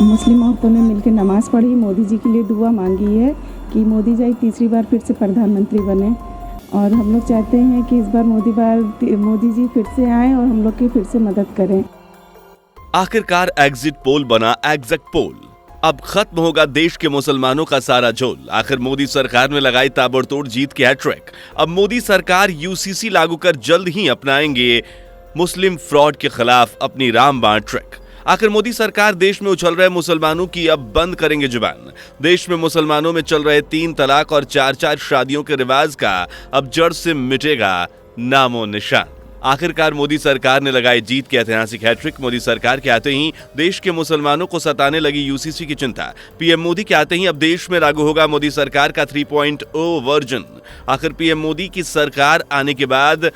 मुस्लिम औरतों ने मिलकर नमाज़ पढ़ी, मोदी जी के लिए दुआ मांगी है कि मोदी जी तीसरी बार फिर से प्रधानमंत्री बने। और हम लोग चाहते हैं कि इस बार मोदी जी फिर से आएँ और हम लोग की फिर से मदद करें। आखिरकार एग्जिट पोल बना एग्जैक्ट पोल। अब खत्म होगा देश के मुसलमानों का सारा झोल। आखिर मोदी सरकार ने लगाई ताबड़तोड़ जीत की हैट्रिक। अब मोदी सरकार यूसीसी लागू कर जल्द ही अपनाएंगे मुस्लिम फ्रॉड के खिलाफ अपनी रामबाण ट्रिक। आखिर मोदी सरकार देश में उछल रहे मुसलमानों की अब बंद करेंगे जुबान। देश में मुसलमानों में चल रहे 3 तलाक और 4-4 शादियों के रिवाज का अब जड़ से मिटेगा नामो निशान। आखिरकार मोदी सरकार ने लगाई जीत की ऐतिहासिक हैट्रिक। मोदी सरकार के आते ही देश के मुसलमानों को सताने लगी यूसीसी की चिंता। पीएम मोदी के आते ही अब देश में लागू होगा मोदी सरकार का 3.0 वर्जन। आखिर पीएम मोदी की सरकार आने के बाद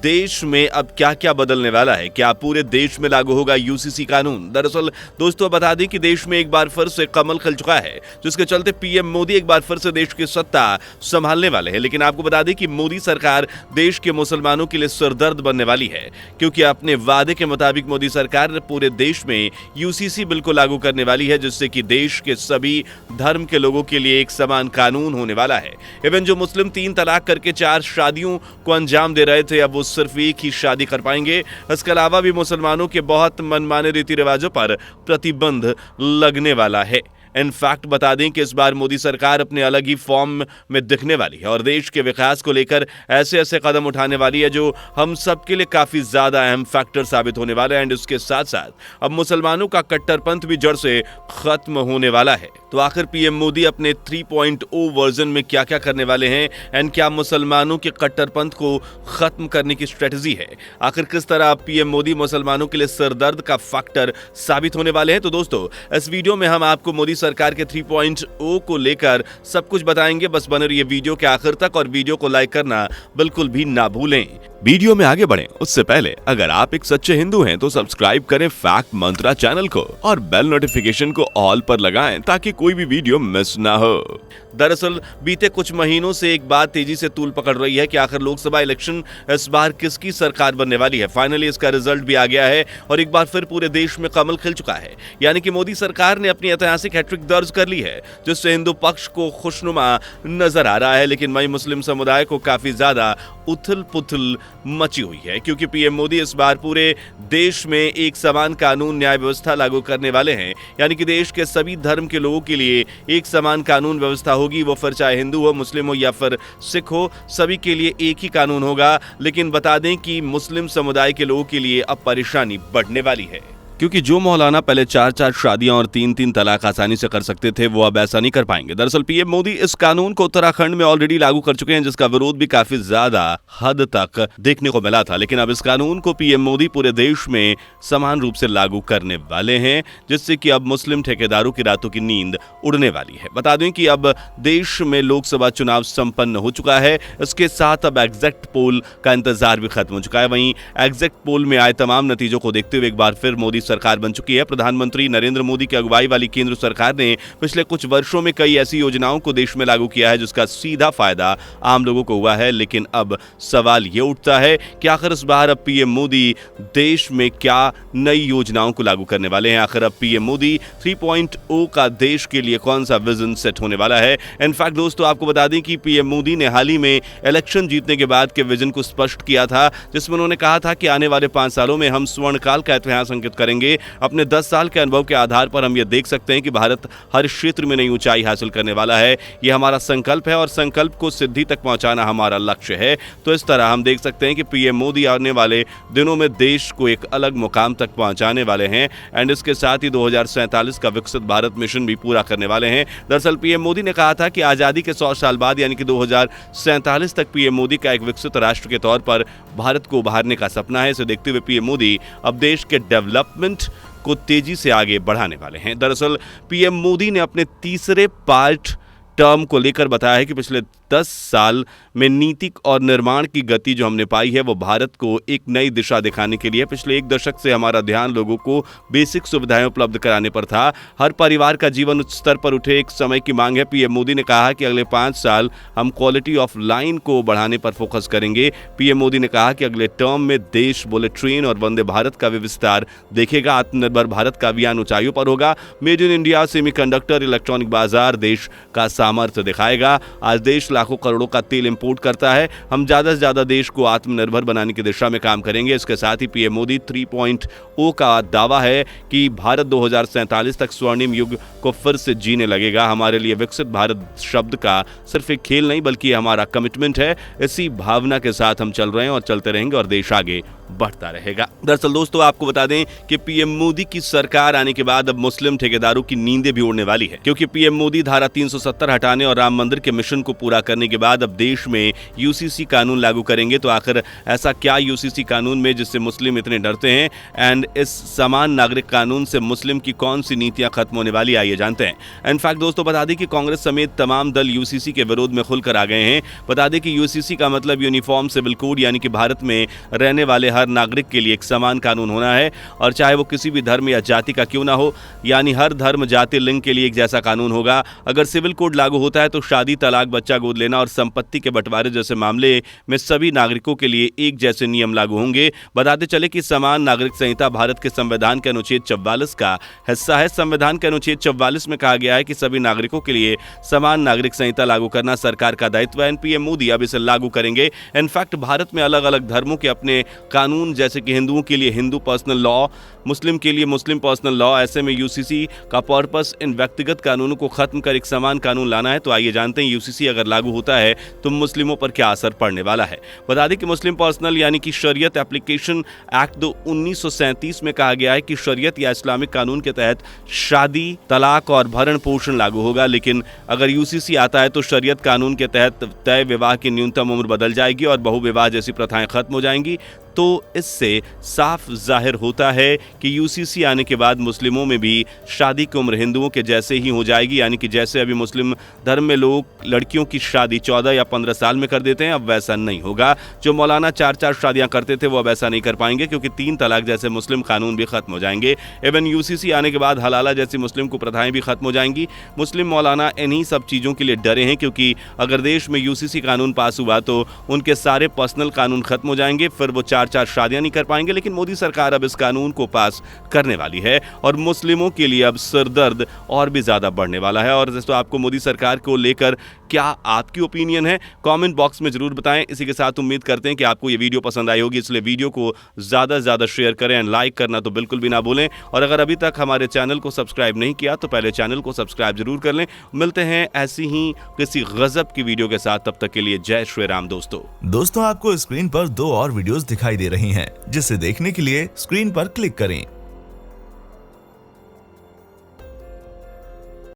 देश में अब क्या क्या बदलने वाला है? क्या पूरे देश में लागू होगा यूसीसी कानून? दरअसल दोस्तों बता दें कि देश में एक बार फिर से कमल खिल चुका है, जिसके चलते पीएम मोदी एक बार फिर से देश की सत्ता संभालने वाले हैं। लेकिन आपको बता दें कि मोदी सरकार देश के मुसलमानों के लिए सरदर्द बनने वाली है, क्योंकि अपने वादे के मुताबिक मोदी सरकार पूरे देश में यूसीसी बिल को लागू करने वाली है, जिससे कि देश के सभी धर्म के लोगों के लिए एक समान कानून होने वाला है। इवन जो मुस्लिम 3 तलाक करके 4 शादियों को अंजाम दे रहे थे, अब वो सिर्फ एक ही शादी कर पाएंगे। इसके अलावा भी मुसलमानों के बहुत मनमाने रीति रिवाजों पर प्रतिबंध लगने वाला है। इनफैक्ट बता दें कि इस बार मोदी सरकार अपने अलग ही फॉर्म में दिखने वाली है और देश के विकास को लेकर ऐसे ऐसे कदम उठाने वाली है जो हम सबके लिए काफी ज्यादा अहम फैक्टर साबित होने वाला है। एंड उसके साथ साथ अब मुसलमानों का कट्टरपंथ भी जड़ से खत्म होने वाला है। तो आखिर पीएम मोदी अपने 3.0 वर्जन में क्या क्या करने वाले हैं एंड क्या मुसलमानों के कट्टरपंथ को खत्म करने की स्ट्रेटजी है? आखिर किस तरह पीएम मोदी मुसलमानों के लिए सरदर्द का फैक्टर साबित होने वाले हैं? तो दोस्तों इस वीडियो में हम आपको मोदी सरकार के 3.0 को लेकर सब कुछ बताएंगे। बस बने रहिए वीडियो के आखिर तक और वीडियो को लाइक करना बिल्कुल भी ना भूलें। वीडियो में आगे बढ़ें उससे पहले अगर आप एक सच्चे हिंदू हैं तो सब्सक्राइब करें फैक्ट मंत्रा चैनल को और बेल नोटिफिकेशन को ऑल पर लगाएं ताकि कोई भी वीडियो मिस ना हो। दरअसल बीते कुछ महीनों से एक बात तेजी से तूल पकड़ रही है कि आखिर लोकसभा इलेक्शन इस बार किसकी सरकार बनने वाली है। फाइनली इसका रिजल्ट भी आ गया है और एक बार फिर पूरे देश में कमल खिल चुका है, यानी कि मोदी सरकार ने अपनी ऐतिहासिक हैट्रिक दर्ज कर ली है, जिससे हिंदू पक्ष को खुशनुमा नजर आ रहा है। लेकिन वहीं मुस्लिम समुदाय को काफी ज्यादा उथल पुथल मची हुई है, क्योंकि पीएम मोदी इस बार पूरे देश में एक समान कानून न्याय व्यवस्था लागू करने वाले हैं, यानी कि देश के सभी धर्म के लोगों के लिए एक समान कानून व्यवस्था होगी। वो फिर चाहे हिंदू हो, मुस्लिम हो या फिर सिख हो, सभी के लिए एक ही कानून होगा। लेकिन बता दें कि मुस्लिम समुदाय के लोगों के लिए अब परेशानी बढ़ने वाली है, क्योंकि जो मौलाना पहले 4-4 शादियां और 3-3 तलाक आसानी से कर सकते थे, वो अब ऐसा नहीं कर पाएंगे। दरअसल पीएम मोदी इस कानून को उत्तराखंड में ऑलरेडी लागू कर चुके हैं, जिसका विरोध भी काफी ज्यादा हद तक देखने को मिला था। लेकिन अब इस कानून को पीएम मोदी पूरे देश में समान रूप से लागू करने वाले हैं, जिससे कि अब मुस्लिम ठेकेदारों की रातों की नींद उड़ने वाली है। बता दें कि अब देश में लोकसभा चुनाव संपन्न हो चुका है। इसके साथ अब एग्जैक्ट पोल का इंतजार भी खत्म हो चुका है। वहीं एग्जैक्ट पोल में आए तमाम नतीजों को देखते हुए एक बार फिर मोदी सरकार बन चुकी है। प्रधानमंत्री नरेंद्र मोदी की अगुवाई वाली केंद्र सरकार ने पिछले कुछ वर्षों में कई ऐसी योजनाओं को देश में लागू किया है, जिसका सीधा फायदा आम लोगों को हुआ है। लेकिन अब सवाल यह उठता है कि आखिर इस बार अब पीएम मोदी देश में क्या नई योजनाओं को लागू करने वाले हैं? आखिर अब पीएम मोदी 3.0 का देश के लिए कौन सा विजन सेट होने वाला है? इनफैक्ट दोस्तों आपको बता दें कि पीएम मोदी ने हाल ही में इलेक्शन जीतने के बाद के विजन को स्पष्ट किया था, जिसमें उन्होंने कहा था कि आने वाले 5 सालों में हम स्वर्णकाल का इतिहास अंकित करेंगे। अपने 10 साल के अनुभव के आधार पर हम ये देख सकते हैं कि भारत हर क्षेत्र में नई ऊंचाई हासिल करने वाला है। यह हमारा संकल्प है और संकल्प को सिद्धि तक पहुंचाना हमारा लक्ष्य है। तो इस तरह हम देख सकते हैं कि पीएम मोदी आने वाले दिनों में देश को एक अलग मुकाम तक पहुंचाने वाले हैं एंड इसके साथ ही 2047 का विकसित भारत मिशन भी पूरा करने वाले हैं। दरअसल पीएम मोदी ने कहा था कि आजादी के 100 साल बाद यानी कि 2047 तक पीएम मोदी का एक विकसित राष्ट्र के तौर पर भारत को उभारने का सपना है। इसे देखते हुए पीएम मोदी अब देश के डेवलपमेंट को तेजी से आगे बढ़ाने वाले हैं। दरअसल पीएम मोदी ने अपने तीसरे पार्ट टर्म को लेकर बताया है कि पिछले 10 साल में नीति और निर्माण की गति जो हमने पाई है वो भारत को एक नई दिशा दिखाने के लिए। पिछले एक दशक से हमारा ध्यान लोगों को बेसिक सुविधाएं उपलब्ध कराने पर था, हर परिवार का जीवन उच्च स्तर पर उठे, एक समय की मांग है। पीएम मोदी ने कहा कि अगले 5 साल हम क्वालिटी ऑफ लाइन को बढ़ाने पर फोकस करेंगे। पीएम मोदी ने कहा कि अगले टर्म में देश बुलेट ट्रेन और वंदे भारत का विस्तार देखेगा। आत्मनिर्भर भारत का अभियान ऊंचाइयों पर होगा। Made in India, semiconductor, electronic बाजार देश का सामर्थ्य दिखाएगा। आज देश लाखों करोड़ों का तेल इंपोर्ट करता है, हम ज्यादा से ज्यादा देश को आत्मनिर्भर बनाने की दिशा में काम करेंगे। इसके साथ ही पीएम मोदी 3.0 का दावा है कि भारत 2047 तक स्वर्णिम युग को फिर से जीने लगेगा। हमारे लिए विकसित भारत शब्द का सिर्फ एक खेल नहीं बल्कि हमारा कमिटमेंट है। इसी भावना के साथ हम चल रहे हैं और चलते रहेंगे और देश आगे बढ़ता रहेगा। दरअसल दोस्तों आपको बता दें कि पीएम मोदी की सरकार आने के बाद अब मुस्लिम ठेकेदारों की नींदें भी उड़ने वाली है, क्योंकि पीएम मोदी धारा 370 हटाने और राम मंदिर के मिशन को पूरा करने के बाद अब देश में यूसीसी कानून लागू करेंगे। तो आखिर ऐसा क्या यूसीसी कानून में जिससे मुस्लिम इतने डरते हैं, एंड इस समान नागरिक कानून से मुस्लिम की कौन सी नीतियां खत्म होने वाली, आइए जानते हैं। इनफैक्ट दोस्तों बता दें कि कांग्रेस समेत तमाम दल यूसीसी के विरोध में खुलकर आ गए हैं। बता दें कि यूसीसी का मतलब यूनिफॉर्म सिविल कोड, यानी कि भारत में रहने वाले हर नागरिक के लिए एक समान कानून होना है, और चाहे वो किसी भी धर्म या जाति का क्यों ना हो, यानी हर धर्म, जाति, लिंग के लिए एक जैसा कानून होगा। अगर सिविल कोड लागू होता है तो शादी, तलाक, बच्चा गोद लेना और संपत्ति के बंटवारे जैसे मामले में सभी नागरिकों के लिए एक जैसे नियम लागू होंगे। बताते चले कि समान नागरिक संहिता भारत के संविधान के अनुच्छेद 44 का हिस्सा है। संविधान के अनुच्छेद 44 में कहा गया है कि सभी नागरिकों के लिए समान नागरिक संहिता लागू करना सरकार का दायित्व है। पीएम मोदी अब इसे लागू करेंगे। इनफैक्ट भारत में अलग अलग धर्मों के अपने कानून, जैसे कि हिंदुओं के लिए हिंदू पर्सनल लॉ, मुस्लिम के लिए मुस्लिम पर्सनल लॉ। ऐसे में यूसीसी का पर्पस इन व्यक्तिगत कानूनों को खत्म कर एक समान कानून लाना है। तो आइए जानते हैं यूसीसी अगर लागू होता है तो मुस्लिमों पर क्या असर पड़ने वाला है। बता दें कि मुस्लिम पर्सनल यानी कि शरीयत एप्लीकेशन एक्ट 1937 में कहा गया है कि शरीयत या इस्लामिक कानून के तहत शादी, तलाक और भरण पोषण लागू होगा। लेकिन अगर यूसीसी आता है तो शरीयत कानून के तहत तय विवाह की न्यूनतम उम्र बदल जाएगी और बहुविवाह जैसी प्रथाएं खत्म हो जाएंगी। तो इससे साफ जाहिर होता है कि यूसीसी आने के बाद मुस्लिमों में भी शादी की उम्र हिंदुओं के जैसे ही हो जाएगी, यानी कि जैसे अभी मुस्लिम धर्म में लोग लड़कियों की शादी 14 या 15 साल में कर देते हैं, अब वैसा नहीं होगा। जो मौलाना 4-4 शादियां करते थे वो अब ऐसा नहीं कर पाएंगे, क्योंकि 3 तलाक जैसे मुस्लिम कानून भी खत्म हो जाएंगे। इवन यूसीसी आने के बाद हलाला जैसी मुस्लिम कुप्रथाएं भी खत्म हो जाएंगी। मुस्लिम मौलाना इन्हीं सब चीज़ों के लिए डरे हैं, क्योंकि अगर देश में यूसीसी कानून पास हुआ तो उनके सारे पर्सनल कानून खत्म हो जाएंगे, फिर वो 4-4 शादियां नहीं कर पाएंगे। लेकिन मोदी सरकार अब इस कानून को पास करने वाली है और मुस्लिमों के लिए अब सिरदर्द और भी ज्यादा बढ़ने वाला है। और दोस्तों आपको मोदी सरकार को लेकर क्या आपकी ओपिनियन है, कमेंट बॉक्स में जरूर बताएं। इसी के साथ उम्मीद करते हैं कि आपको ये वीडियो पसंद आई होगी, इसलिए वीडियो को ज्यादा से ज्यादा शेयर करें एंड लाइक करना तो बिल्कुल भी ना भूलें। और अगर अभी तक हमारे चैनल को सब्सक्राइब नहीं किया तो पहले चैनल को सब्सक्राइब जरूर कर लें। मिलते हैं ऐसी ही किसी गजब की वीडियो के साथ, तब तक के लिए जय श्री राम। दोस्तों आपको स्क्रीन पर 2 और वीडियोस दिखाई दे रही हैं, जिसे देखने के लिए स्क्रीन पर क्लिक करें।